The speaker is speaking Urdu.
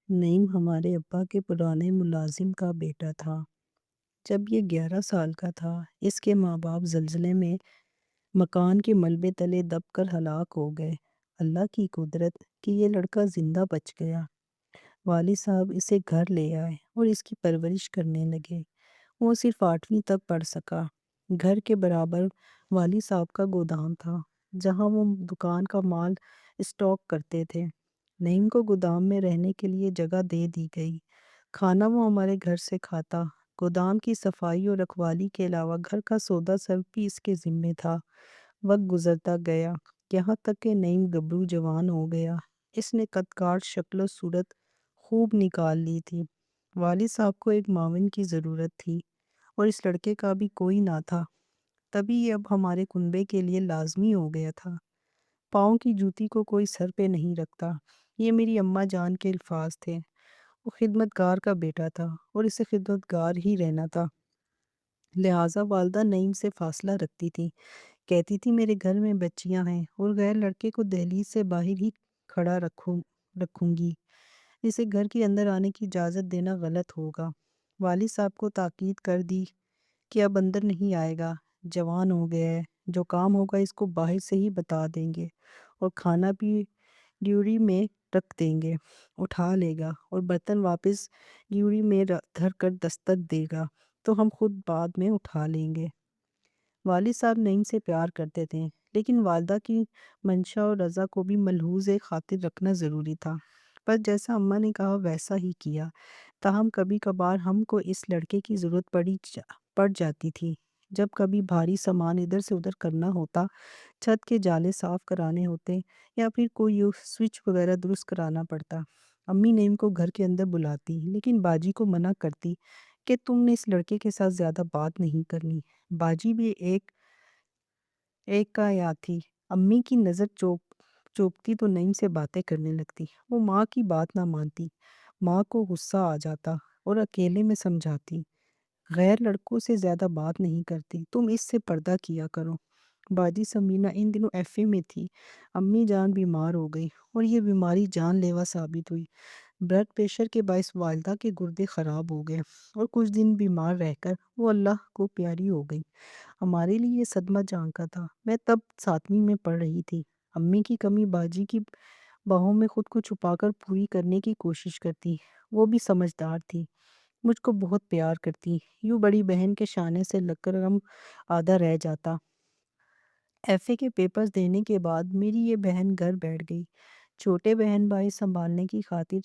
نعیم ہمارے ابا کے پرانے ملازم کا بیٹا تھا۔ جب یہ 11 سال کا تھا، اس کے ماں باپ زلزلے میں مکان کے ملبے تلے دب کر ہلاک ہو گئے۔ اللہ کی قدرت کہ یہ لڑکا زندہ بچ گیا۔ والد صاحب اسے گھر لے آئے اور اس کی پرورش کرنے لگے۔ وہ صرف 8ویں تک پڑھ سکا۔ گھر کے برابر والد صاحب کا گودام تھا، جہاں وہ دکان کا مال اسٹاک کرتے تھے۔ نعیم کو گودام میں رہنے کے لیے جگہ دے دی گئی۔ کھانا وہ ہمارے گھر سے کھاتا۔ گودام کی صفائی اور رکھوالی کے علاوہ گھر کا سودا سب بھی اس کے ذمے تھا۔ وقت گزرتا گیا، یہاں تک کہ نعیم گبرو جوان ہو گیا۔ اس نے قد کاٹ شکل و صورت خوب نکال لی تھی۔ والد صاحب کو ایک معاون کی ضرورت تھی اور اس لڑکے کا بھی کوئی نہ تھا۔ تبھی یہ اب ہمارے کنبے کے لیے لازمی ہو گیا تھا۔ پاؤں کی جوتی کو کوئی سر پہ نہیں رکھتا، یہ میری اماں جان کے الفاظ تھے۔ وہ خدمت گار کا بیٹا تھا اور اسے خدمت گار ہی رہنا تھا۔ لہٰذا والدہ نعیم سے فاصلہ رکھتی تھی، کہتی تھی میرے گھر میں بچیاں ہیں اور غیر لڑکے کو دہلیز سے باہر ہی کھڑا رکھوں گی۔ اسے گھر کے اندر آنے کی اجازت دینا غلط ہوگا۔ والد صاحب کو تاکید کر دی کہ اب اندر نہیں آئے گا، جوان ہو گیا ہے، جو کام ہوگا اس کو باہر سے ہی بتا دیں گے، اور کھانا بھی ڈیوری میں رکھ دیں گے، اٹھا لے گا، اور برتن واپس ڈیوری میں دھر کر دستک دے گا تو ہم خود بعد میں اٹھا لیں گے۔ والد صاحب نعیم سے پیار کرتے تھے، لیکن والدہ کی منشا اور رضا کو بھی ملحوظ خاطر رکھنا ضروری تھا۔ پر جیسا اماں نے کہا ویسا ہی کیا۔ تاہم کبھی کبھار ہم کو اس لڑکے کی ضرورت پڑ جاتی تھی۔ جب کبھی بھاری سامان ادھر سے ادھر کرنا ہوتا، چھت کے جالے صاف کرانے ہوتے، یا پھر کوئی سوئچ وغیرہ درست کرانا پڑتا، امی نعیم کو گھر کے اندر بلاتی، لیکن باجی کو منع کرتی کہ تم نے اس لڑکے کے ساتھ زیادہ بات نہیں کرنی۔ باجی بھی ایک کا یاد تھی۔ امی کی نظر چوپتی تو نعیم سے باتیں کرنے لگتی۔ وہ ماں کی بات نہ مانتی۔ ماں کو غصہ آ جاتا اور اکیلے میں سمجھاتی، غیر لڑکوں سے زیادہ بات نہیں کرتی، تم اس سے پردہ کیا کرو۔ باجی سمینا ان دنوں ایف اے میں تھی۔ امی جان بیمار ہو گئی اور یہ بیماری جان لیوا ثابت ہوئی۔ بلڈ پریشر کے باعث والدہ کے گردے خراب ہو گئے اور کچھ دن بیمار رہ کر وہ اللہ کو پیاری ہو گئی۔ ہمارے لیے یہ صدمہ جان کا تھا۔ میں تب 7ویں میں پڑھ رہی تھی۔ امی کی کمی باجی کی باہوں میں خود کو چھپا کر پوری کرنے کی کوشش کرتی۔ وہ بھی سمجھدار تھی، مجھ کو بہت پیار کرتی۔ یوں بڑی بہن کے شانے سے لگ کر غم آدھا رہ جاتا۔ ایف اے کے پیپرز دینے کے بعد میری یہ بہن گھر بیٹھ گئی۔ چھوٹے بہن بھائی سنبھالنے کی خاطر